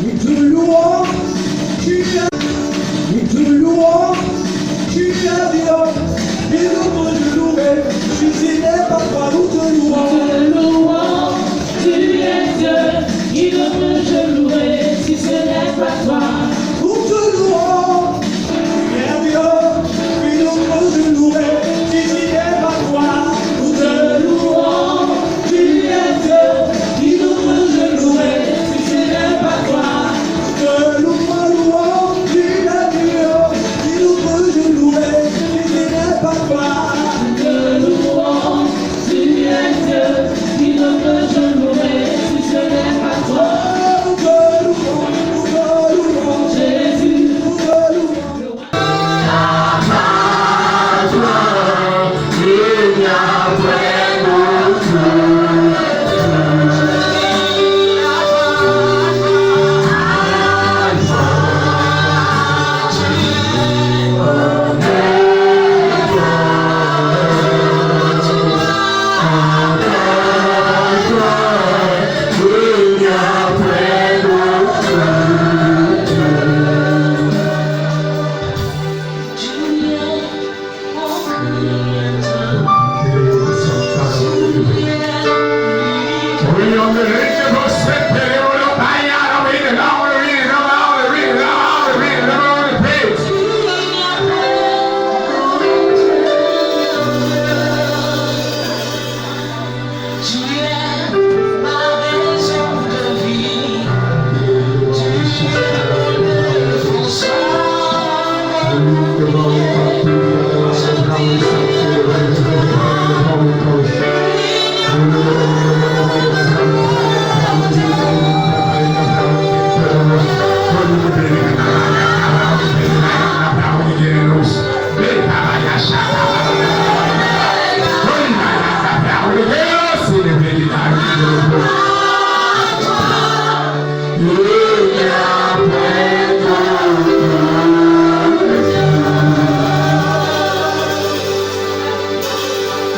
Nous te louons, tu es. Nous te louons, tu es Dieu. Et nous te louer, si ce n'est pas toi, nous te louons. Tu es Dieu, qui ne peut je louer si ce n'est pas toi. Nous te louons, tu es Dieu, qui ne peut te louer si ce n'est pas toi. Nous te louons, tu es Dieu, qui ne peut te louer si ce n'est pas toi. Nous te louons, tu es Dieu, qui ne peut te louer si ce n'est pas toi. Nous te louons, tu es Dieu, qui ne peut je louer si ce n'est pas toi. Jésus, nous te louons.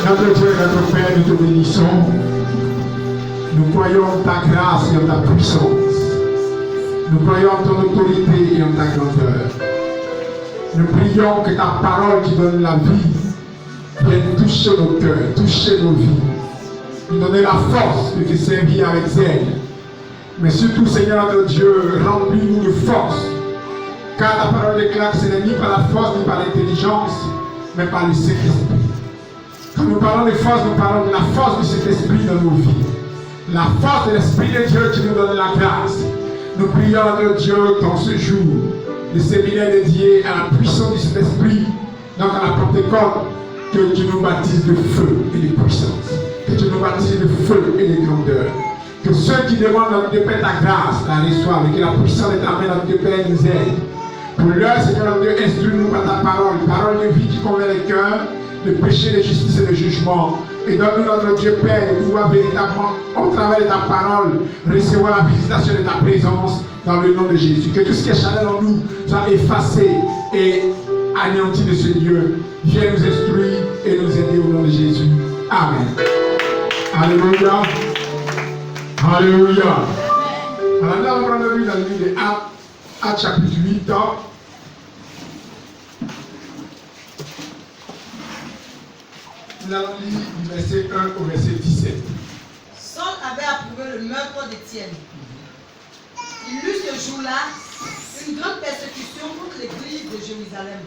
Notre Dieu, notre Père, nous te bénissons. Nous croyons en ta grâce et en ta puissance. Nous croyons en ton autorité et en ta grandeur. Nous prions que ta parole qui donne la vie vienne toucher nos cœurs, toucher nos vies. Nous donner la force de te servir avec zèle. Mais surtout, Seigneur notre Dieu, remplis-nous de force. Car ta parole déclare que ce n'est ni par la force ni par l'intelligence, mais par le Saint-Esprit. Quand nous parlons de force, nous parlons de la force de cet esprit dans nos vies. La force de l'Esprit de Dieu qui nous donne la grâce. Nous prions notre Dieu dans ce jour, de séminaire dédié à la puissance de cet esprit, donc à la Pentecôte, que tu nous baptises de feu et de puissance. Que tu nous baptises de feu et de grandeur. Que ceux qui demandent à notre Dieu Père ta grâce la reçoivent et que la puissance de ta main, notre Dieu Père, nous aide. Pour l'heure, Seigneur notre Dieu, instruis-nous par ta parole, parole de vie qui convainc les cœurs, de péché, de justice et de jugement. Et donne-nous notre Dieu Père de pouvoir véritablement, au travers de ta parole, recevoir la visitation de ta présence dans le nom de Jésus. Que tout ce qui est charnel en nous soit effacé et anéanti de ce lieu. Viens nous instruire et nous aider au nom de Jésus. Amen. Alléluia. Alléluia. Alors là, on va prendre dans le livre de Actes chapitre 8. Nous allons lire du verset 1 au verset 17. Saul avait approuvé le meurtre d'Étienne. Il eut ce jour-là une grande persécution contre l'église de Jérusalem.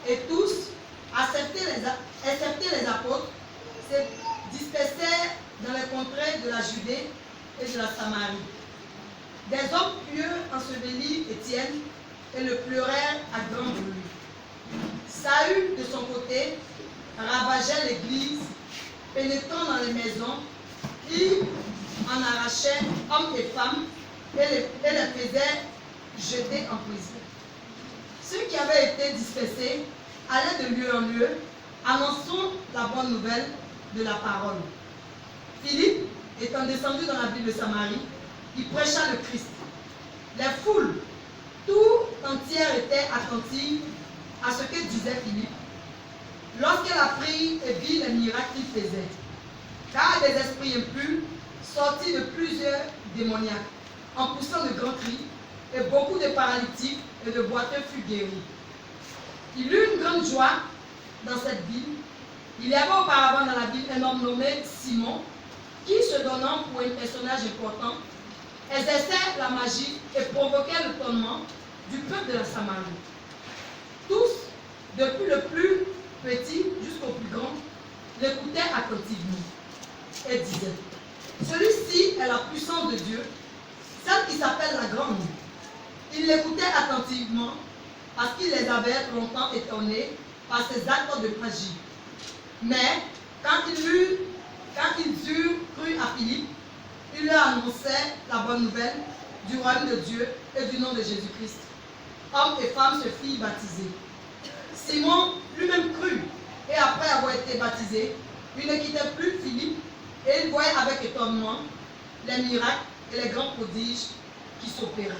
Et tous, excepté les apôtres, se dispersèrent dans les contrées de la Judée et de la Samarie. Des hommes pieux ensevelirent Étienne et le pleurèrent à grand bruit. Saül, de son côté, ravageait l'église, pénétrant dans les maisons, il en arrachait hommes et femmes et les faisait jeter en prison. Ceux qui avaient été dispersés allaient de lieu en lieu, annonçant la bonne nouvelle de la parole. Philippe, étant descendu dans la ville de Samarie, il prêcha le Christ. Les foules, tout entières, étaient attentives à ce que disait Philippe, lorsqu'elle apprit et vit les miracles qu'il faisait. Car des esprits impurs sortis de plusieurs démoniaques en poussant de grands cris, et beaucoup de paralytiques et de boiteux furent guéris. Il eut une grande joie dans cette ville. Il y avait auparavant dans la ville un homme nommé Simon, qui, se donnant pour un personnage important, exerçait la magie et provoquait l'étonnement du peuple de la Samarie. Tous, depuis le plus petit jusqu'au plus grand, l'écoutaient attentivement et disaient: celui-ci est la puissance de Dieu, celle qui s'appelle la grande. Ils l'écoutaient attentivement parce qu'il les avait longtemps étonnés par ses actes de magie. Mais quand ils eurent cru à Philippe, il leur annonçait la bonne nouvelle du royaume de Dieu et du nom de Jésus-Christ. Hommes et femmes se firent baptiser. Simon lui-même crut, et après avoir été baptisé, il ne quittait plus Philippe, et il voyait avec étonnement les miracles et les grands prodiges qui s'opéraient.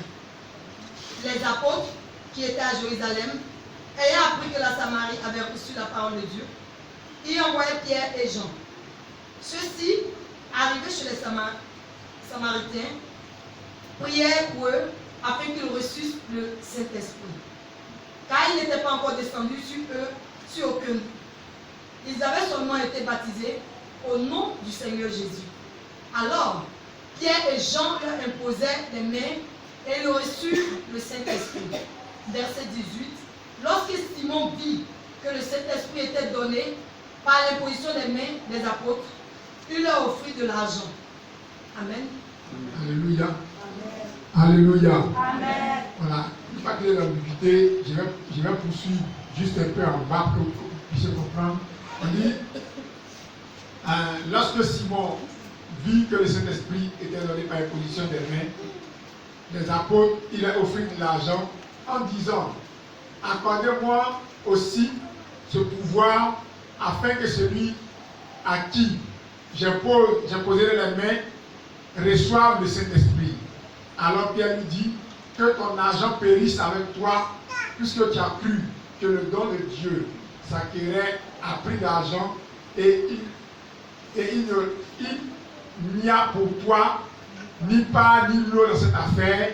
Les apôtres qui étaient à Jérusalem, ayant appris que la Samarie avait reçu la parole de Dieu, y envoyaient Pierre et Jean. Ceux-ci, arrivés chez les Samaritains, prièrent pour eux afin qu'ils reçussent le Saint-Esprit, car il n'était pas encore descendu sur eux, sur aucun. Ils avaient seulement été baptisés au nom du Seigneur Jésus. Alors, Pierre et Jean leur imposaient les mains et ils reçurent le Saint-Esprit. Verset 18. Lorsque Simon vit que le Saint-Esprit était donné par l'imposition des mains des apôtres, il leur offrit de l'argent. Amen. Alléluia. Alléluia. Amen. Voilà. Une fois que l'ambiguïté, je vais poursuivre juste un peu en bas pour que vous puissiez comprendre. On dit, lorsque Simon vit que le Saint-Esprit était donné par l'imposition des mains des apôtres, il a offert de l'argent en disant: accordez-moi aussi ce pouvoir afin que celui à qui j'imposerai les mains reçoive le Saint-Esprit. Alors Pierre lui dit: que ton argent périsse avec toi, puisque tu as cru que le don de Dieu s'acquérait à prix d'argent, et il n'y a pour toi ni part ni lot dans cette affaire,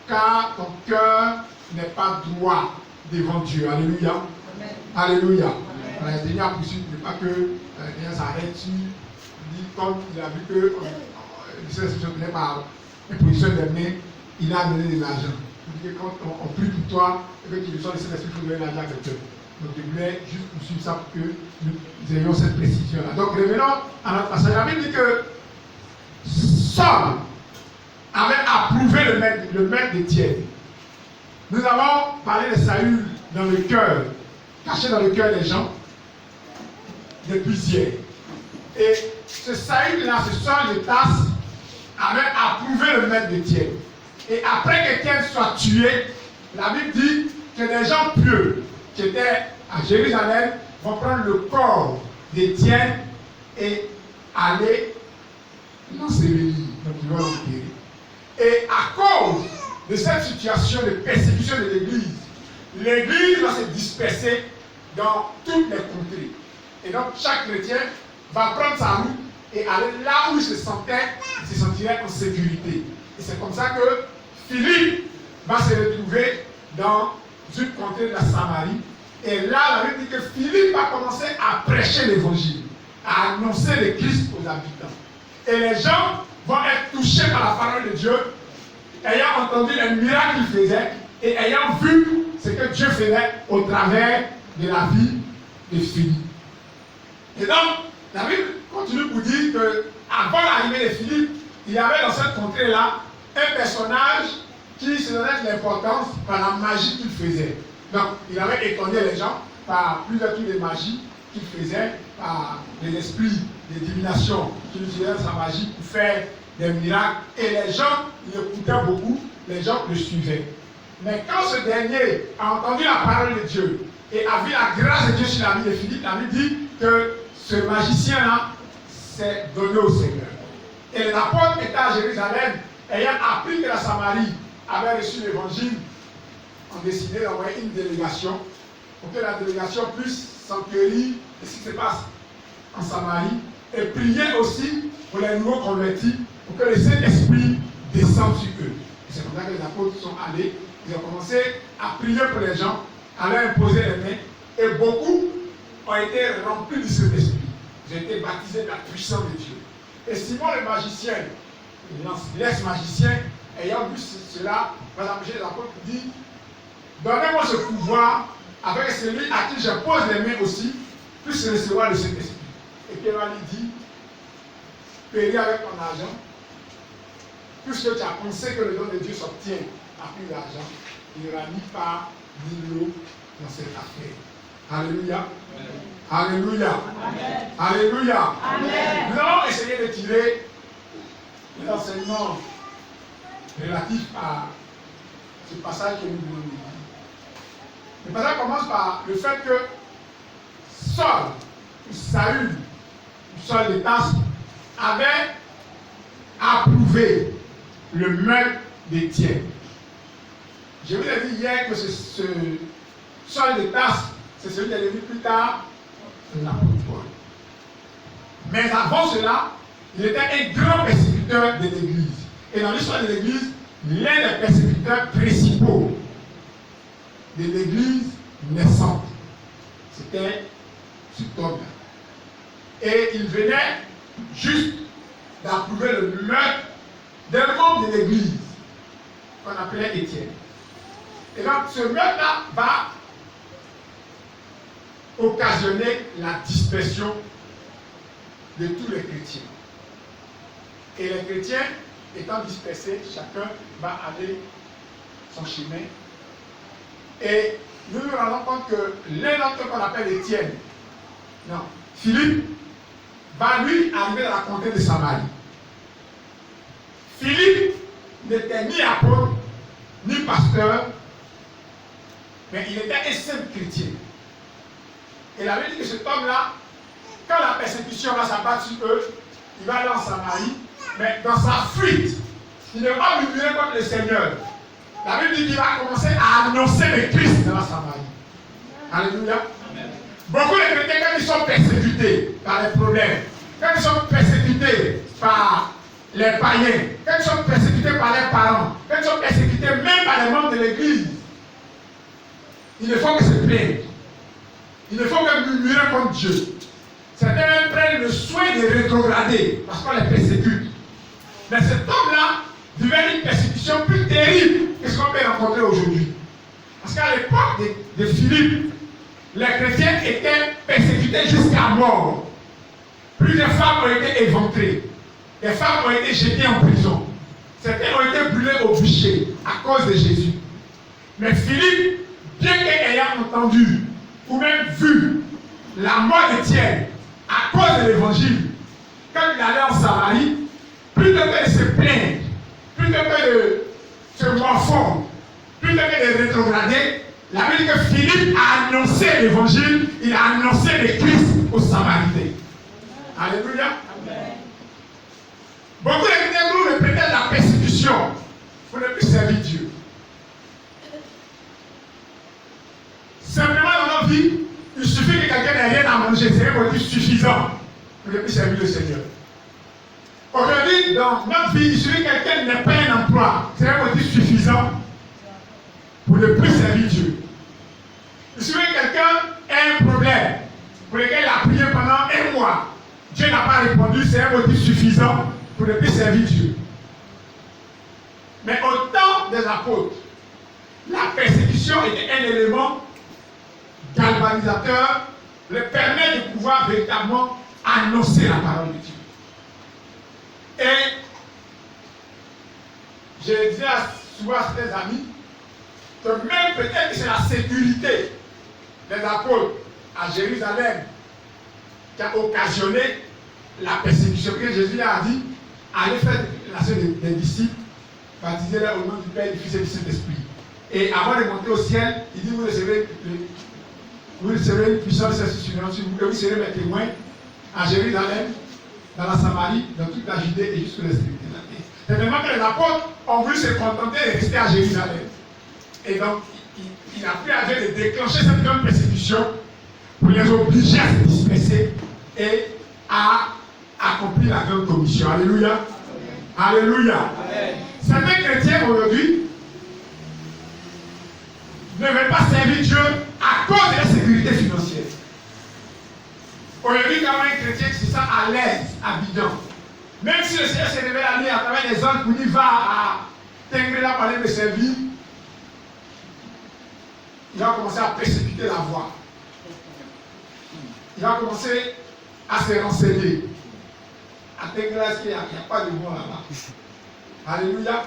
car ton cœur n'est pas droit devant Dieu. Alléluia. Amen. Alléluia. Amen. Voilà, le Seigneur poursuit, ne pas que Seigneur s'arrête sur, dit comme il a vu que le Seigneur se par l'imposition des mains, il a donné de l'argent. Il dit que quand on prie pour toi et que tu reçois le Saint-Esprit, il faut donner l'argent à quelqu'un. Donc je voulais juste poursuivre ça pour que nous ayons cette précision-là. Donc revenons à notre passage. La Bible dit que Saul avait approuvé le maître d'Étienne. Nous avons parlé de Saül dans le cœur, caché dans le cœur des gens depuis hier. Et ce Saül-là, ce Saul de Tarse, avait approuvé le maître d'Étienne. Et après qu'Étienne soit tué, la Bible dit que des gens pieux qui étaient à Jérusalem vont prendre le corps d'Étienne et aller l'ensevelir. Donc ils vont l'enterrer. Et à cause de cette situation de persécution de l'Église va se disperser dans toutes les contrées. Et donc chaque chrétien va prendre sa route et aller là où il se sentirait en sécurité. Et c'est comme ça que Philippe va se retrouver dans une contrée de la Samarie. Et là, la Bible dit que Philippe va commencer à prêcher l'évangile, à annoncer le Christ aux habitants. Et les gens vont être touchés par la parole de Dieu, ayant entendu les miracles qu'il faisait et ayant vu ce que Dieu faisait au travers de la vie de Philippe. Et donc, la Bible continue pour dire qu'avant l'arrivée de Philippe, il y avait dans cette contrée-là un personnage qui se donnait de l'importance par la magie qu'il faisait. Donc, il avait étonné les gens par plusieurs types de magie qu'il faisait, par des esprits, des divinations qu'il utilisait sa magie pour faire des miracles. Et les gens l'écoutaient beaucoup, les gens le suivaient. Mais quand ce dernier a entendu la parole de Dieu et a vu la grâce de Dieu sur la vie de Philippe, la Bible dit que ce magicien-là s'est donné au Seigneur. Et les apôtres étaient à Jérusalem, ayant appris que la Samarie avait reçu l'évangile, ont décidé d'envoyer une délégation pour que la délégation puisse s'enquérir de ce qui se passe en Samarie et prier aussi pour les nouveaux convertis pour que le Saint-Esprit descende sur eux. C'est comme ça que les apôtres sont allés, ils ont commencé à prier pour les gens, à leur imposer les mains, et beaucoup ont été remplis du Saint-Esprit. Ils ont été baptisés de la puissance de Dieu. Et Simon le magicien, l'ex-magicien, ayant vu cela, va s'approcher des apôtres et dit, donnez-moi ce pouvoir avec celui à qui je pose les mains aussi, puisse recevoir le Saint-Esprit. Et Pierre lui dit, péris avec ton argent, puisque tu as pensé que le don de Dieu s'obtient à prix d'argent, il n'y aura ni part ni l'eau dans cette affaire. Alléluia. Amen. Alléluia. Amen. Alléluia. Amen. Nous allons essayer de tirer les enseignements relatifs à ce passage que nous voulons lire. Le passage commence par le fait que Saül, Saül de Tarse, avait approuvé le meurtre d'Étienne. Je vous ai dit hier que ce Saül de Tarse, c'est celui qui est devenu plus tard l'apôtre Paul. Mais avant cela, il était un grand persécuteur de l'Église. Et dans l'histoire de l'Église, l'un des persécuteurs principaux de l'Église naissante, c'était cet homme-là. Et il venait juste d'approuver le meurtre d'un membre de l'Église qu'on appelait Étienne. Et donc ce meurtre-là va occasionner la dispersion de tous les chrétiens. Et les chrétiens étant dispersés, chacun va aller son chemin. Et nous nous rendons compte que l'un d'entre eux qu'on appelle Étienne, non, Philippe, va lui arriver dans la comté de Samarie. Philippe n'était ni apôtre, ni pasteur, mais il était un simple chrétien. Et la Bible dit que cet homme-là, quand la persécution va s'abattre sur eux, il va aller en Samarie, mais dans sa fuite, il ne va pas murmurer contre le Seigneur. La Bible dit qu'il va commencer à annoncer le Christ dans la Samarie. Alléluia. Amen. Beaucoup de chrétiens, quand ils sont persécutés par les problèmes, quand ils sont persécutés par les païens, quand ils sont persécutés par les parents, quand ils sont persécutés même par les membres de l'Église, il ne faut que se plaindre. Il ne faut que murmurer contre Dieu. Certains même prennent le soin de rétrograder parce qu'on les persécute. Mais cet homme-là vivait une persécution plus terrible que ce qu'on peut rencontrer aujourd'hui. Parce qu'à l'époque de Philippe, les chrétiens étaient persécutés jusqu'à mort. Plusieurs femmes ont été éventrées. Des femmes ont été jetées en prison. Certains ont été brûlés au bûcher à cause de Jésus. Mais Philippe, bien qu'ayant entendu ou même vu la mort d'Étienne à cause de l'évangile, quand il allait en Samarie, plutôt que de se plaindre, plutôt que de se morfondre, plutôt que de rétrograder, la Bible dit que Philippe a annoncé l'évangile, il a annoncé le Christ aux Samaritains. Alléluia. Amen. Beaucoup de chrétiens nous répétaient la persécution pour ne plus servir Dieu. Simplement dans notre vie, il suffit que quelqu'un n'ait rien à manger, c'est un motif suffisant pour ne plus servir le Seigneur. Aujourd'hui, dans notre vie, il suffit que quelqu'un n'ait pas un emploi, c'est un motif suffisant pour ne plus servir Dieu. Il suffit que quelqu'un ait un problème pour lequel il a prié pendant un mois. Dieu n'a pas répondu, c'est un motif suffisant pour ne plus servir Dieu. Mais au temps des apôtres, la persécution était un élément galvanisateur, le permet de pouvoir véritablement annoncer la parole de Dieu. Et je disais souvent à ses amis que même peut-être que c'est la sécurité des apôtres à Jérusalem qui a occasionné la persécution. Que Jésus a dit, allez faire la sœur des disciples, baptisez-les au nom du Père, du Fils et du Saint-Esprit. Et avant de monter au ciel, il dit, vous recevrez une puissance sur vous, et vous serez mes témoins à Jérusalem, dans la Samarie, dans toute la Judée et jusqu'à l'extrémité de la terre. C'est vraiment que les apôtres ont voulu se contenter de rester à Jérusalem. Et donc, il a pris à Dieu de déclencher cette grande persécution pour les obliger à se disperser et à accomplir la grande commission. Alléluia. Amen. Alléluia. Amen. certains chrétiens aujourd'hui ne veulent pas servir Dieu à cause de la sécurité financière. Aujourd'hui, quand un chrétien se sent à l'aise, à bidon, même si le Seigneur s'est révélé à lui à travers les anges pour dire va à Tengrela pour aller me servir, il va commencer à précipiter la voie. Il va commencer à se renseigner. À Tengrela, il n'y a pas de bon là-bas. Alléluia.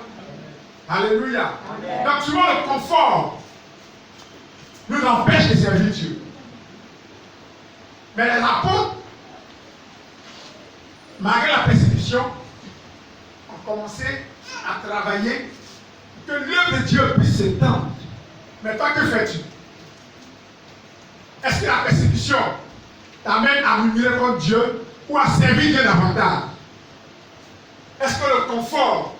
Alléluia. Amen. Donc souvent le confort nous empêche de servir Dieu. Mais les apôtres, malgré la persécution, ont commencé à travailler que l'œuvre de Dieu puisse s'étendre. Mais toi, que fais-tu? Est-ce que la persécution t'amène à murmurer contre Dieu ou à servir Dieu davantage? Est-ce que le confort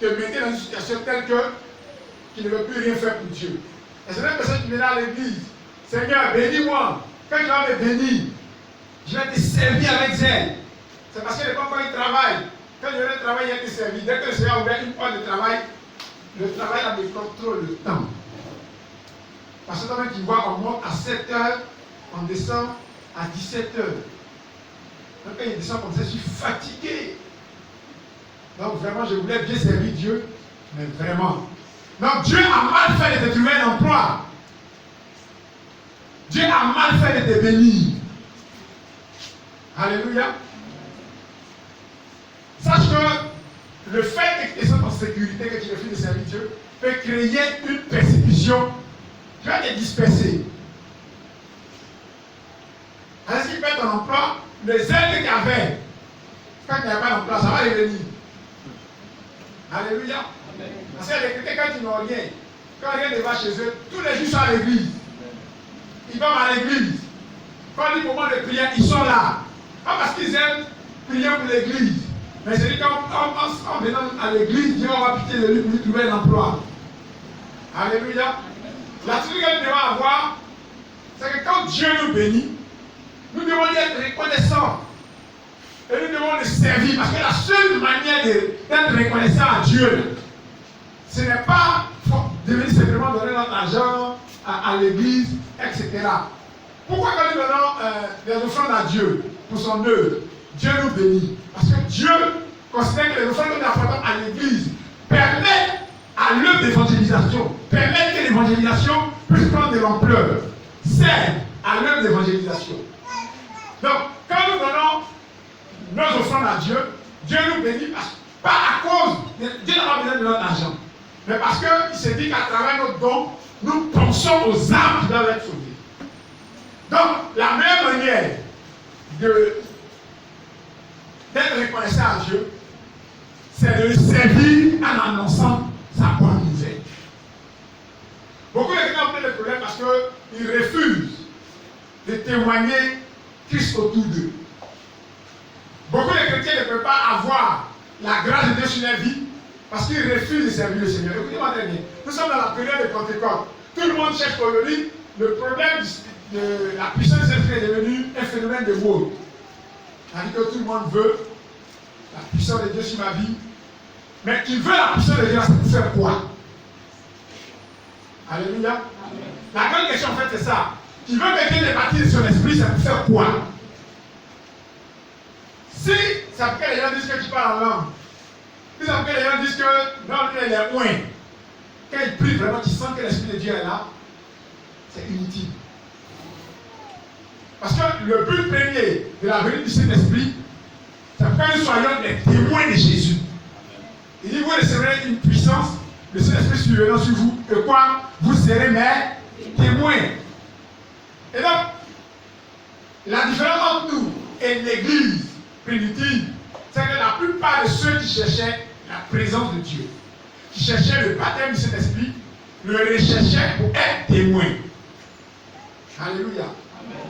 te mettait dans une situation telle que tu ne veux plus rien faire pour Dieu? Et c'est même personne qui vient à l'église. Seigneur, bénis-moi. Quand tu vas me bénir, je vais te servir avec zèle. C'est parce que les gens, quand ils travaillent, quand je vais travailler, il y a te servir. Dès que le Seigneur a ouvert une porte de travail, le travail a me contrôle le temps. Parce que quand tu vois, on monte à 7 heures, on descend à 17 heures. Donc quand il descend comme ça, je suis fatigué. Donc vraiment, je voulais bien servir Dieu, mais vraiment. Donc Dieu a mal fait de te trouver un emploi. Dieu a mal fait de te bénir. Alléluia. Sache que le fait que tu sois en sécurité, que tu refuses de servir Dieu, peut créer une persécution. Tu vas te disperser. Alors, ce qui fait ton emploi, les aides que tu avais, quand tu n'avais pas d'emploi, ça va revenir. Alléluia. Amen. Parce que les chrétiens, quand ils n'ont rien, quand rien ne va chez eux, tous les jours sont à l'église. Ils vont à l'église. Quand il y a moment de prière, ils sont là. Pas parce qu'ils aiment prier pour l'église. Mais c'est dit qu'en venant à l'église, Dieu va pitié de lui pour lui trouver un emploi. Alléluia. L'attitude que nous devons avoir, c'est que quand Dieu nous bénit, nous devons être reconnaissants. Et nous devons le servir. Parce que la seule manière d'être reconnaissant à Dieu, ce n'est pas de venir simplement donner notre argent à l'église, etc. Pourquoi quand nous donnons des offrandes à Dieu pour son œuvre, Dieu nous bénit? Parce que Dieu considère que les offrandes que nous apportons à l'église permettent à l'œuvre d'évangélisation, permettent que l'évangélisation puisse prendre de l'ampleur, sert à l'œuvre d'évangélisation. Donc, quand nous donnons nos offrandes à Dieu, Dieu nous bénit, pas à cause, Dieu n'a pas besoin de notre argent, mais parce qu'il se dit qu'à travers notre don, nous pensons aux âmes qui doivent être sauvées. Donc, la meilleure manière d'être reconnaissant à Dieu, c'est de le servir en annonçant sa bonne nouvelle. Beaucoup de gens ont plein de problèmes parce qu'ils refusent de témoigner Christ autour d'eux. Beaucoup de chrétiens ne peuvent pas avoir la grâce de Dieu sur leur vie parce qu'ils refusent de servir le Seigneur. Écoutez-moi très bien. Nous sommes dans la période de Pentecôte. Tout le monde cherche aujourd'hui. Le problème de la puissance de l'Esprit est devenu un phénomène de mode. C'est-à-dire que tout le monde veut la puissance de Dieu sur ma vie. Mais tu veux la puissance de Dieu, c'est pour faire quoi? Alléluia. Amen. La grande question en fait c'est ça. Tu veux que Dieu débaptise de son esprit, c'est pour faire quoi? Si ça fait que les gens disent que tu parles en langue, si ça fait que les gens disent que non, lui il est loin, quand il prie vraiment, tu sens que l'Esprit de Dieu est là, c'est inutile. Parce que le but premier de la venue du Saint-Esprit, c'est que nous soyons des témoins de Jésus. Il dit, vous recevrez une puissance, le Saint-Esprit survenant sur vous, et quoi? Vous serez mes témoins. Et donc, la différence entre nous et l'Église primitive, c'est que la plupart de ceux qui cherchaient la présence de Dieu, qui cherchaient le baptême du Saint-Esprit, le recherchaient pour être témoins. Alléluia. Amen.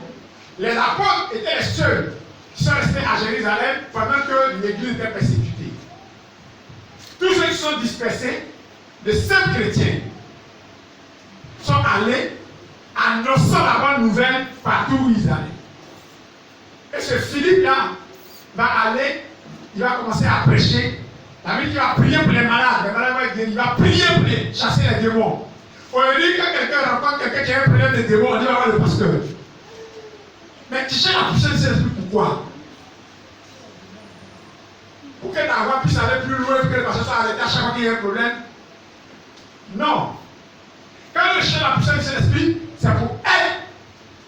Les apôtres étaient les seuls qui sont restés à Jérusalem pendant que l'Église était persécutée. Tous ceux qui sont dispersés, les simples chrétiens, sont allés annonçant la bonne nouvelle partout où ils allaient. Et ce Philippe-là va aller, il va commencer à prêcher. La Bible qui va prier pour les malades guérir. Il va prier pour chasser les démons. Aujourd'hui, quand quelqu'un rencontre quelqu'un qui a un problème de démons, on dit va voir le pasteur. Mais tu cherches la puissance du Saint-Esprit, pourquoi? Pour que ta voix puisse aller plus loin, pour que le pasteur soit arrêté à chaque fois qu'il y a un problème? Non. Quand on cherche la puissance du Saint-Esprit, c'est pour être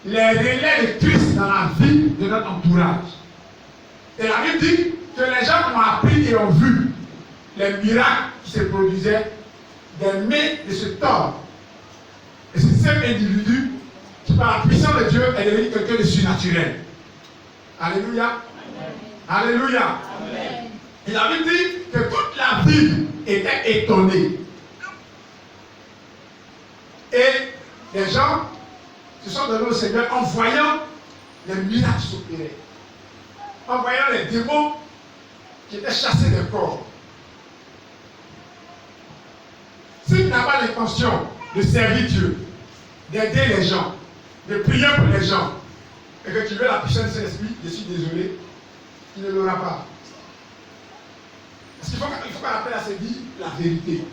les relais de Christ dans la vie de notre entourage. Et la Bible dit que les gens ont appris et ont vu les miracles qui se produisaient des mains de ce homme. Et ce simple individu qui, par la puissance de Dieu, est devenu quelqu'un de surnaturel. Alléluia. Amen. Alléluia. Amen. Et la Bible dit que toute la ville était étonnée. Et les gens se sont donnés au Seigneur en voyant les miracles s'opérer, en voyant les démons qui étaient chassés des corps. Si tu n'as pas l'intention de servir Dieu, d'aider les gens, de prier pour les gens, et que tu veux la puissance du Saint-Esprit, je suis désolé, tu ne l'auras pas. Parce qu'il faut qu'on appelle à ses vies la vérité.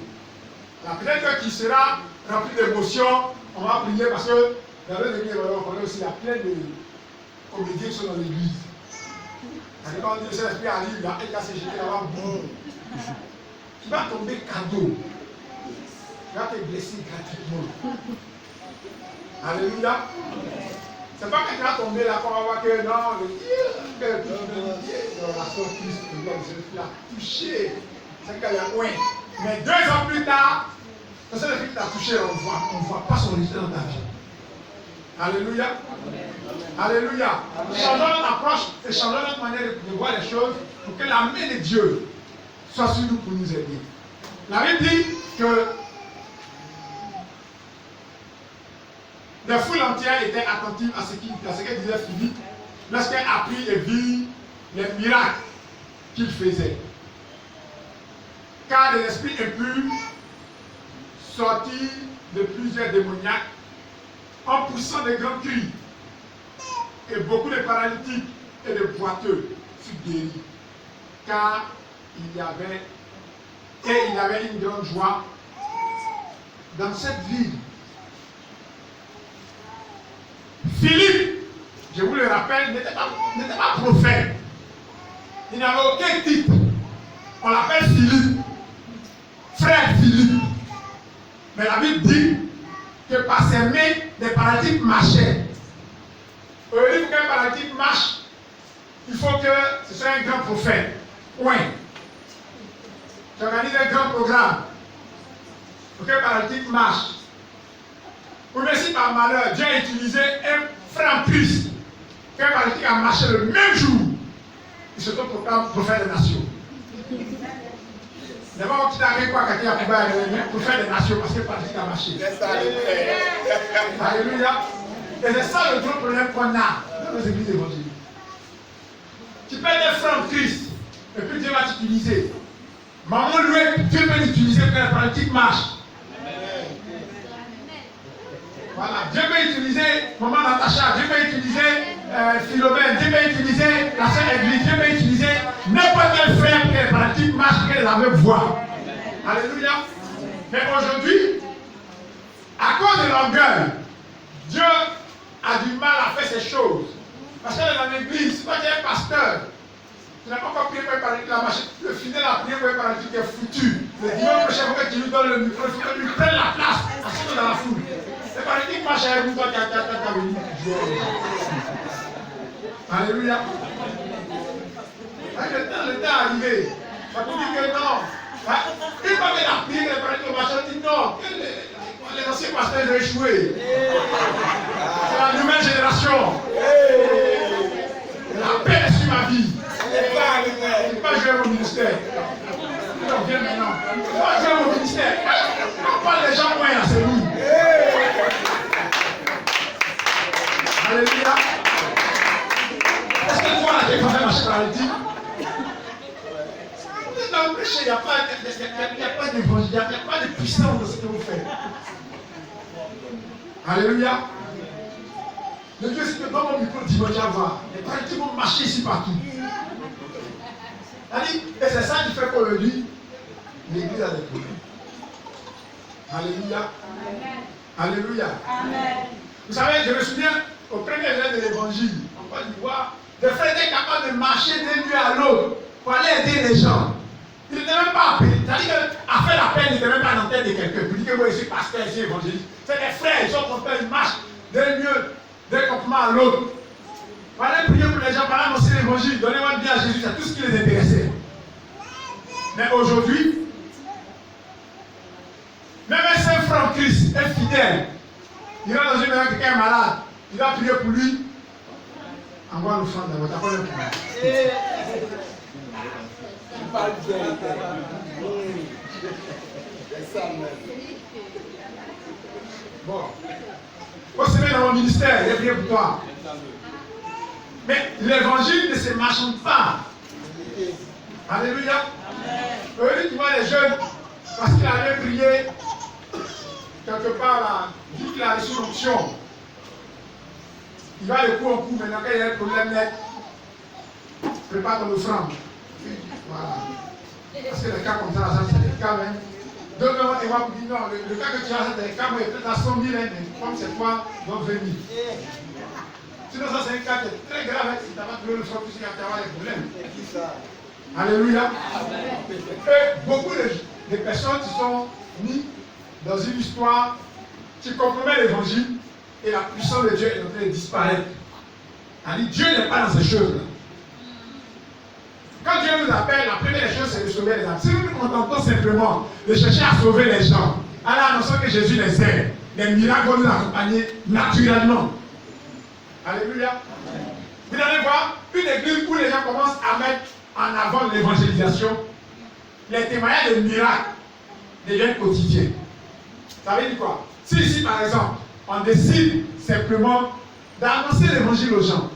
Peut-être qu'il sera rempli d'émotions, on va prier parce que dans l'église, on connaît aussi, il y a plein de comédiens qui sont dans l'église. Quand le Saint-Esprit arrive, il va se jeter là-bas, boum. Tu vas tomber cadeau. Tu vas te blesser gratuitement. Alléluia. C'est pas que tu vas tomber là qu'on va voir que non, la Christ, il a touché. C'est qu'elle est loin. Mais 2 ans plus tard, quand c'est le fait qui t'a touché, on ne voit pas son résultat dans ta vie. Alléluia. Alléluia. Changeons notre approche et changeons notre manière de voir les choses pour que la main de Dieu soit sur nous pour nous aider. La Bible dit que les foules entières étaient attentives à ce que disait Philippe lorsqu'elle apprit et vit les miracles qu'il faisait. Car des esprits impurs sortis de plusieurs démoniaques en poussant de grands cris, et beaucoup de paralytiques et de boiteux furent guéris, car il y avait une grande joie dans cette ville. Philippe, je vous le rappelle, n'était pas prophète. Il n'avait aucun titre. On l'appelle Philippe, frère Philippe. Mais la Bible dit que par ses mains, des paralytiques marchaient. Aujourd'hui, pour qu'un paralytique marche, il faut que ce soit un grand prophète. Oui. Tu organises un grand programme pour qu'un paralytique marche. Ou bien si par malheur, Dieu a utilisé un frère en plus, qu'un paralytique a marché le même jour, il se proclame prophète des nations. D'abord, tu n'arrives pas à quelqu'un qui a prophète des nations parce que le paralytique a marché. Alléluia. Et c'est ça le gros problème qu'on a dans nos églises évangéliques. Tu peux être un frère en Christ, et puis Dieu va t'utiliser. Maman lui, Dieu peut l'utiliser pour que le paralytique marche. Voilà, Dieu peut utiliser maman Natacha, Dieu peut utiliser Philomène, Dieu peut utiliser la sœur Église, Dieu peut utiliser n'importe quel frère pour que les paralytiques marchent, que les aveugles voient. Alléluia. Mais aujourd'hui, à cause de l'orgueil, Dieu a du mal à faire ces choses. Parce que dans l'église, si toi tu es un pasteur, tu n'as pas encore prié pour un paralytique, la marche, le fidèle a prié pour un paralytique qui est foutu. Le dimanche prochain, il faut que tu lui donnes le micro, il faut que tu lui prennes la place, assis dans la foule. Le paralytique marche avec vous, toi qui as venu Alléluia. Le temps est arrivé. Ça peut dire que non. Une fois qu'il a prié, le paralytique marche, on dit non. Les anciens pasteurs ont échoué. C'est la nouvelle génération. La paix est sur ma vie. Je ne vais pas jouer au ministère. Non, viens maintenant. Je ne vais pas jouer au ministère. On parle des gens moins là, c'est nous. Alléluia. Est-ce que toi, là, tu es quand même marcher par le dit? Dans le péché, il n'y a pas d'évangile, il n'y a pas de puissance dans ce que vous faites. Alléluia. Le Dieu, c'est que dans mon micro dimanche à voir, les paralytiques vont marcher ici partout. Et c'est ça qui fait qu'aujourd'hui, l'église a des problèmes. Alléluia. Alléluia. Amen. Vous savez, je me souviens, au premier jour de l'évangile, en Côte d'Ivoire, des frères étaient capables de marcher d'un lieu à l'autre pour aller aider les gens. Ils n'étaient même pas appelés. C'est-à-dire qu'à faire l'appel, ils n'étaient même pas dans la tête de quelqu'un. Pour dire que moi, je suis pasteur, je suis évangéliste. C'est des frères, ils sont contents, ils marchent d'un lieu, d'un campement à l'autre. Pour aller prier pour les gens, pour aller annoncer l'évangile, donnez-moi bien à Jésus, c'est tout ce qui les intéressait. Mais aujourd'hui, même un saint franc Christ, un fidèle, il va dans une maison, quelqu'un est malade, il va prier pour lui. Envoie l'offrande d'abord, t'as pas le problème. Tu parles bien. C'est ça même. Bon. Moi, c'est dans mon ministère, il est prié pour toi. Mais l'évangile ne se marchande pas. Alléluia. Eux, tu vois les jeunes, parce qu'il avait prié quelque part là, dit qu'il a reçu l'onction. Il va de coup en coup, maintenant quand il y a un problème net, prépare ton offrande. Voilà. Parce que les cas comme ça, c'est des cas même. D'autres vont te voir pour dire non, le cas que tu as, c'est des cas où il y a peut-être à 100 000, mais comme c'est toi, donc 20 000. Sinon, ça c'est un cas qui est très grave, si tu n'as pas trouvé le front, tu sais qu'il y a des problèmes. Alléluia. Et beaucoup de personnes qui sont mises dans une histoire qui compromet l'évangile et la puissance de Dieu est en train de disparaître. Dieu n'est pas dans ces choses-là. Quand Dieu nous appelle, la première chose c'est de sauver les âmes. Si nous nous contentons simplement de chercher à sauver les gens, alors annonçons que Jésus les aide, les miracles vont nous accompagner naturellement. Alléluia. Vous allez voir une église où les gens commencent à mettre en avant l'évangélisation, les témoignages de miracles deviennent quotidiens. Ça veut dire quoi? Si ici par exemple, on décide simplement d'annoncer l'évangile aux gens,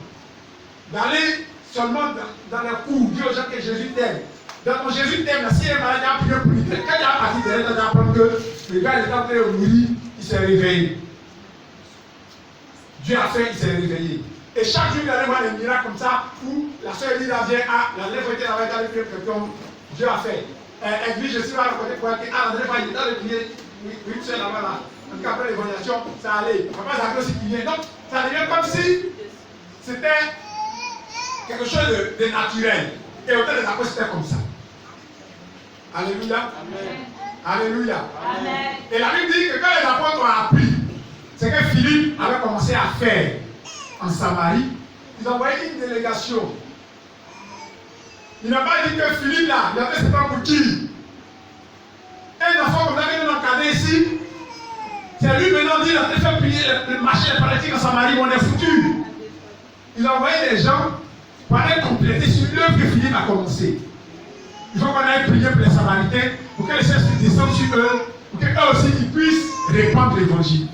d'aller seulement dans la cour, dire aux gens que Jésus t'aime. Donc quand Jésus t'aime, si un malade a prié pour lui, quand il a parti derrière, il va apprendre que le gars est en train de mourir, il s'est réveillé. Dieu a fait, il s'est réveillé. Et chaque jour, il allait voir des miracles comme ça, où la soeur dit, la vient, la lèvre était là-bas, dans le cœur, quelqu'un, Dieu a fait. Église, je suis là, à côté pour dire, la lèvre, il est dans le pied, oui, tu es là-bas, là. En tout cas, après l'évaluation, ça allait. Papa Zachary aussi qui vient. Donc, ça devient comme si c'était quelque chose de naturel. Et au temps des apôtres, c'était comme ça. Alléluia. Amen. Alléluia. Amen. Et la Bible dit que quand les apôtres ont appris, c'est que Philippe avait commencé à faire en Samarie, ils ont envoyé une délégation. Il n'a pas dit que Philippe là, il avait ce temps pour qui? Un enfant comme ça que nous encadrons ici, c'est lui maintenant dit, il a fait prier le marché des paralytiques en Samarie, on est foutus. Ils ont envoyé des gens pour aller compléter sur l'œuvre que Philippe a commencé. Il faut qu'on aille prier pour les Samaritains, pour que les Saint-Esprit descendent sur eux, pour qu'eux aussi ils puissent répandre l'évangile.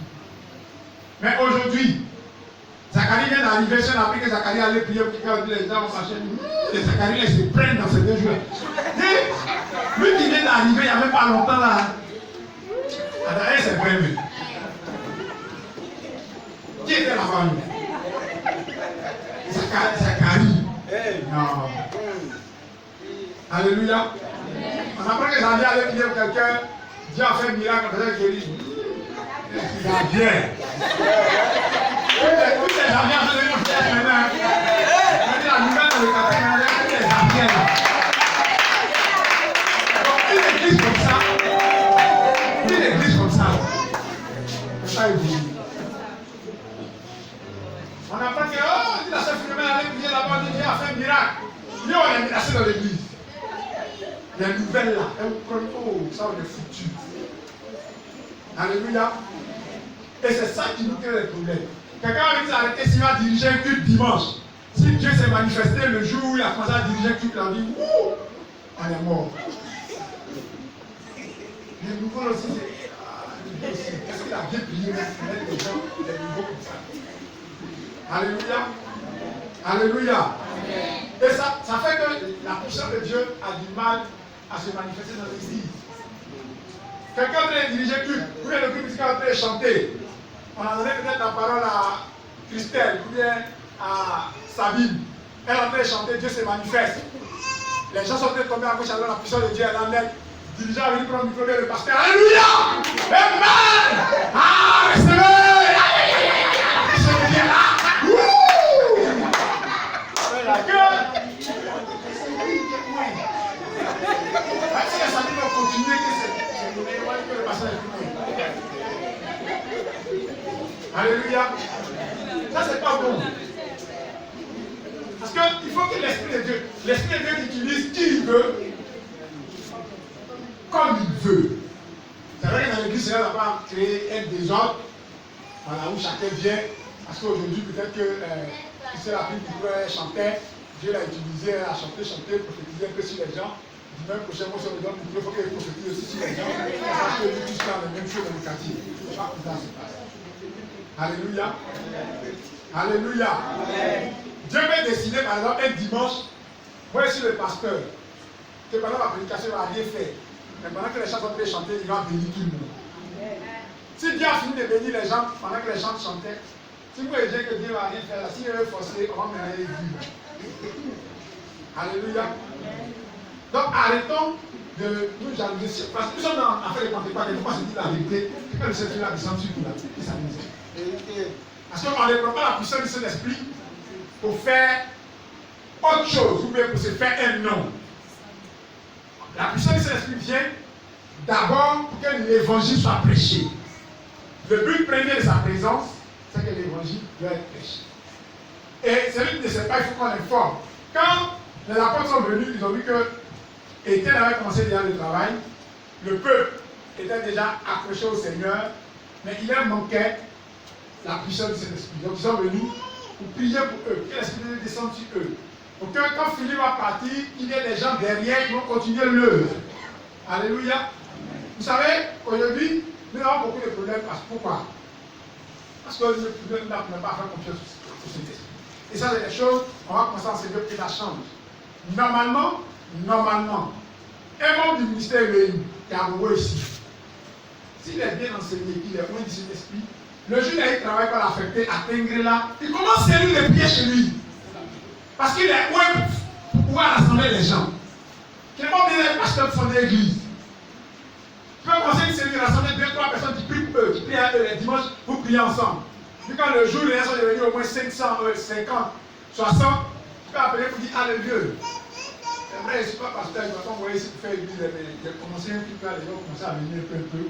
Mais aujourd'hui, Zacharie vient d'arriver, si on a appris que Zacharie allait prier pour que les gens vont marcher, les Zacharie ils se prennent dans ces 2 jours. Et lui qui vient d'arriver il n'y a même pas longtemps là, Adrien c'est vrai même. Qui était là-bas? Zacharie. Non. Alléluia. On apprend que Zacharie allait prier pour quelqu'un, Dieu a fait un miracle, peut-être qu'il dit, il va bien. Toutes les avions sont devenus fiers maintenant. On dit la nouvelle dans le quatrième, toutes les avions là. Donc une église comme ça, c'est ça évolue. On apprend que, oh, dit la sœur Philomène allait prier là-bas, Dieu a fait un miracle. Nous on est menacé dans l'église. Les nouvelles là, oh, ça on est foutu. Alléluia. Et c'est ça qui nous crée les problèmes. Quelqu'un va nous arrêter s'il va diriger un culte dimanche. Si Dieu s'est manifesté le jour où il a commencé à diriger un culte, il a dit, ouh, on est mort. Les nouveaux aussi, c'est est-ce qu'il a bien prié pour mettre les gens, les nouveaux comme ça? Alléluia. Alléluia. Et ça fait que la puissance de Dieu a du mal à se manifester dans l'église. Quelqu'un veut diriger culte, ou bien le culte musical veut chanter. On a donné peut-être la parole à Christelle, ou bien à Sabine. Elle est en train de chanter, Dieu se manifeste. Les gens sont en train de tomber en bouche avec la puissance de Dieu, elle en est. dirigeant a venu prendre le micro de le pasteur. Alléluia! Amen! Ah, recevez! Je viens là! Wouh! Si les amis vont continuer, que le pasteur est. Alléluia! Ça, c'est pas bon. Parce qu'il faut que l'Esprit de Dieu utilise qui il veut, comme il veut. C'est vrai que dans l'église, cela n'a pas créé un désordre, voilà, où chacun vient. Parce qu'aujourd'hui, peut-être que c'est la Bible qui pourrait chanter, Dieu l'a utilisé à chanter, prophétiser un peu sur les gens. Même prochainement, si on me donne le micro, il faut qu'il prophétise aussi sur les gens. Parce que nous tous faire la même chose dans le quartier. C'est pas comme ça se passe. Alléluia. Alléluia. Amen. Dieu m'a décidé, par exemple, un dimanche, moi je suis le pasteur, que pendant ma prédication, il ne va rien faire. Mais pendant que les gens sont en train de chanter, il va bénir tout le monde. Si Dieu a fini de bénir les gens pendant que les gens chantaient, si vous voyez que Dieu ne va rien faire, s'il veut forcer, on va mener les vies. Alléluia. Donc arrêtons de nous jalouser. Parce que nous sommes en affaire de Pentecôte, et nous se dit la vérité, que quand le Seigneur a descendu sur tout là, il s'amuse. Parce qu'on ne prend pas la puissance du Saint-Esprit pour faire autre chose, ou bien pour se faire un nom. La puissance du Saint-Esprit vient d'abord pour que l'évangile soit prêché. Le but premier de sa présence, c'est que l'évangile doit être prêché. Et celui qui ne sait pas, il faut qu'on l'informe. Quand les apôtres sont venus, ils ont vu que Étienne avait commencé déjà le travail, le peuple était déjà accroché au Seigneur, mais il leur manquait la puissance du Saint-Esprit. Donc ils sont venus pour prier pour eux, que l'Esprit de Dieu descende sur eux. Donc quand Philippe va partir, il y a des gens derrière qui vont continuer l'œuvre. Alléluia. Vous savez, aujourd'hui, nous avons beaucoup de problèmes. Pourquoi? Parce que nous ne pouvons pas faire confiance au Saint-Esprit. Et ça, c'est des choses, on va commencer à enseigner que ça change. Normalement, un membre du ministère réuni, qui est amoureux ici, s'il est bien enseigné, qu'il est loin du Saint-Esprit, le jour où il travaille par l'affecté à Tengrela, il commence à lui les prier chez lui. Parce qu'il est loin pour pouvoir rassembler les gens. Qu'il n'est pas bien le pasteur de son église. Tu peux commencer une série de rassembler 2-3 personnes qui prient pour eux, qui prient à eux les dimanches pour prier ensemble. Puis quand le jour où les gens sont devenus au moins 500, 50, 60, tu peux appeler pour dire alléluia. C'est vrai, je ne suis pas pasteur, il ne va pas envoyer ici pour faire église, mais il a commencé un petit peu, les gens ont commencé à venir un peu.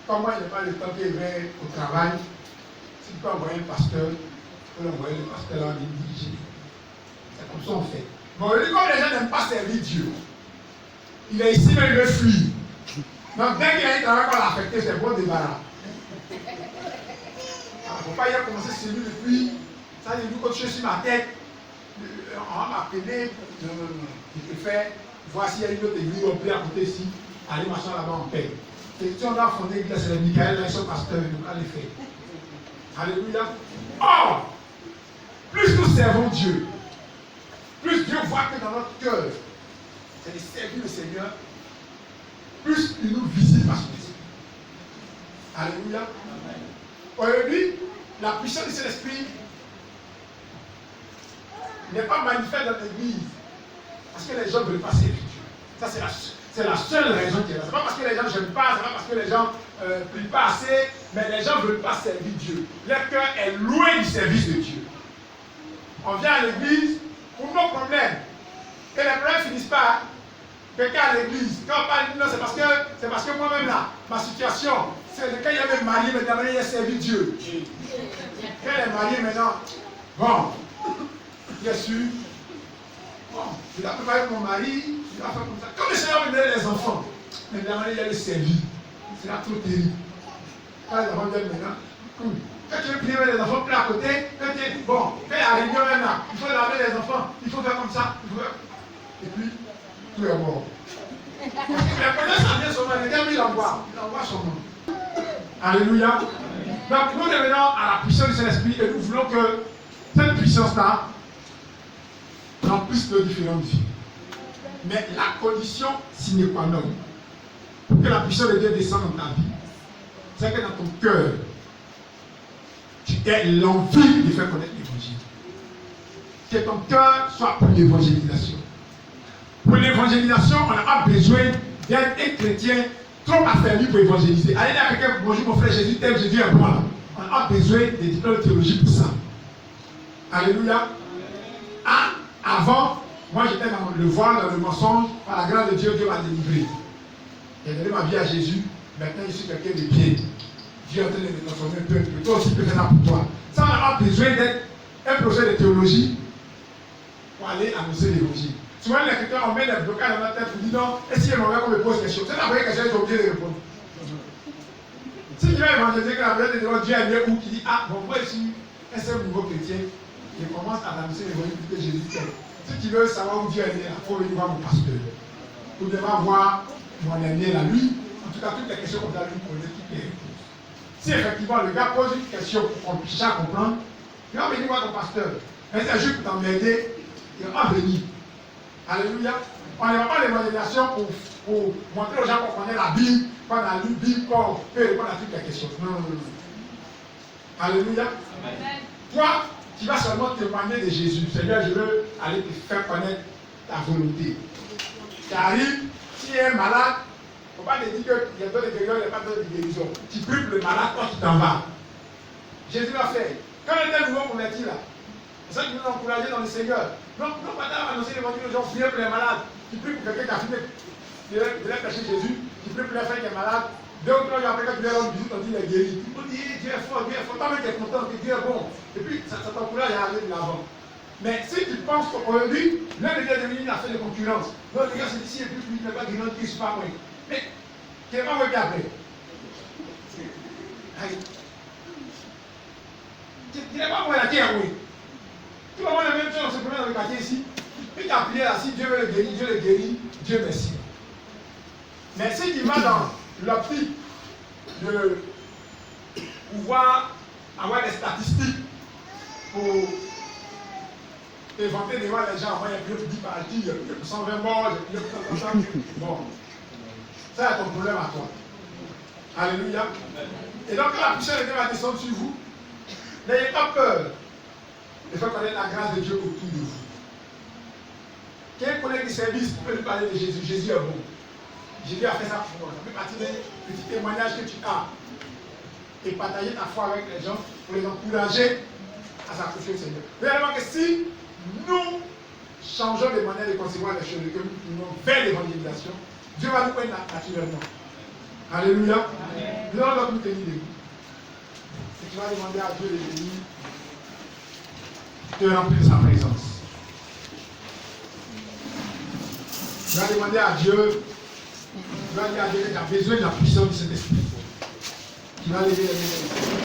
Comme moi, il n'y a pas le temps qu'il va au travail. Si tu peux envoyer un pasteur, tu peux l'envoyer le pasteur là, il dirige. C'est comme ça qu'on fait. Mais aujourd'hui, comme les gens n'aiment pas servir Dieu, il est ici, mais il veut fuir. Donc dès qu'il a un travail qu'on l'a affecté, c'est bon débarras. Il ne faut pas y avoir commencé à servir depuis. Ça, il dit, quand je suis sur ma tête, on va m'appeler. Non. Il préfère voir s'il y a une autre église, on peut à côté ici, aller marcher là-bas en paix. Et si on doit fonder l'église, c'est le Michael, là, ils sont pasteurs, ils doivent les faire. Alléluia. Or, plus nous servons Dieu, plus Dieu voit que dans notre cœur, c'est de servir le Seigneur, plus il nous visite par son esprit. Alléluia. Aujourd'hui, la puissance du Saint-Esprit n'est pas manifeste dans l'église parce que les gens ne veulent pas servir Dieu. Ça, c'est la seule raison qui est là. Ce n'est pas parce que les gens n'aiment pas, ce n'est pas parce que les gens ne prient pas assez, mais les gens ne veulent pas servir Dieu. Leur cœur est loin du service de Dieu. On vient à l'église pour nos problèmes. Et les problèmes ne finissent pas. Quelqu'un à l'église, quand on parle, non, c'est parce que moi-même là, ma situation, c'est que quand il y avait marié, maintenant il a servi Dieu. Quand il est marié maintenant, bon, bien sûr, bon, je l'ai préparé pour mon mari, je l'ai fait comme ça. Comme le Seigneur me donnait les enfants, maintenant il a les servi. C'est là trop terrible. Quand les enfants viennent maintenant, quand tu veux prier les enfants, puis à côté, quand tu es, bon, quand il y a la réunion maintenant, il faut laver les enfants, il faut faire comme ça, et puis, tout est mort. Mais pendant ça vient son nom, le gars, il envoie son nom. Alléluia. Donc nous revenons à la puissance du Saint-Esprit et nous voulons que cette puissance-là remplisse nos différentes vies. Mais la condition sine qua non pour que la puissance de Dieu descende dans ta vie, c'est que dans ton cœur, tu aies l'envie de faire connaître l'évangile. Que ton cœur soit pour l'évangélisation. Pour l'évangélisation, on n'a pas besoin d'être un chrétien trop affaibli pour évangéliser. Allez dire à quelqu'un, bonjour mon frère, Jésus t'aime, Jésus est bon là. On a besoin des diplômes de théologie pour ça. Alléluia. Ah, avant, moi j'étais dans le voile, dans le mensonge, par la grâce de Dieu, Dieu m'a délivré. J'ai donné ma vie à Jésus, maintenant je suis quelqu'un de bien. Dieu est en train de me transformer un peu. Toi aussi tu peux faire ça pour toi. Ça, on a besoin d'être un projet de théologie pour aller annoncer l'évangile. Souvent les chrétiens, on met des blocages dans la tête pour dire non, et si je m'en vais qu'on me pose des questions, c'est la première question, ils sont obligés de répondre. Si tu vas évangéliser que la vraie de Dieu est bien ou qui dit ah, bon, moi je suis un seul nouveau chrétien, je commence à annoncer l'évangile que Jésus fait. Si tu veux savoir où Dieu est né, il faut venir voir mon pasteur. Pour devoir voir mon ami là, lui. En tout cas, toutes les questions qu'on a lui poser, toutes les réponses. Si effectivement le gars pose une question pour qu'on puisse comprendre, il va venir voir ton pasteur. Mais c'est juste pour t'emmerder, il va venir. Alléluia. On n'est pas l'évangélisation pour montrer aux gens qu'on connaît la Bible, qu'on a lu la Bible, qu'on peut répondre à toutes les questions. Non, non, non. Alléluia. Amen. Toi, tu vas seulement témoigner de Jésus. Seigneur, je veux aller te faire connaître ta volonté. Tu arrives, si tu es malade, il ne faut pas te dire qu'il y a d'autres guérisseurs, il n'y a pas d'autres guérisseurs. Tu pries pour le malade, toi tu t'en vas. Jésus l'a fait. Quand on était nouveau converti là, c'est ça qui nous a encouragés dans le Seigneur. Donc, nous, quand on a annoncé l'évangile aux gens, priez pour les malades. Tu pries pour quelqu'un qui a fumé, qui voulait pécher Jésus. Tu pries pour les frères qui est malade. 2 ou 3 jours après, quand tu leur rends visite, on dit il est guéri. On dit Dieu est fort, Dieu est fort. Toi-même, tu es content que Dieu est bon. Et puis, ça t'encourage à aller de l'avant. Mais si tu penses qu'aujourd'hui, l'un des gars de Mini a fait de concurrence, l'autre gars s'est dit si et puis lui, il n'est pas guéri, il ne suis pas moi. Mais, qui n'est pas moi qui après. Tu n'es pas moi la terre, oui. Tout le monde a la même chose, on se promène dans le quartier ici. Puis tu as prié là, si Dieu veut le guérir, Dieu merci. Mais si tu vas dans l'optique de pouvoir avoir des statistiques pour éventer devant les gens, moi il y a plus de 10 parties, il y a plus de 120 morts, il y a plus de 100. Bon, ça c'est ton problème à toi. Alléluia. Et donc quand la puissance de Dieu va descendre sur vous, n'ayez pas peur de faire connaître la grâce de Dieu autour de vous. Quel collègue de service peut nous parler de Jésus? Jésus est bon. Jésus a fait ça pour moi. Ça fait partie des petits témoignages que tu as. Et partager ta foi avec les gens pour les encourager à s'accrocher au Seigneur. Réellement que si nous changeons de manière de concevoir les choses, que nous tournons vers l'évangélisation, Dieu va nous connaître naturellement. Alléluia. Nous allons nous tenir debout. Et tu vas demander à Dieu de venir te remplir de sa présence. Tu vas demander à Dieu, tu vas dire à Dieu que tu as besoin de la puissance de cet esprit. Tu vas lever les mains.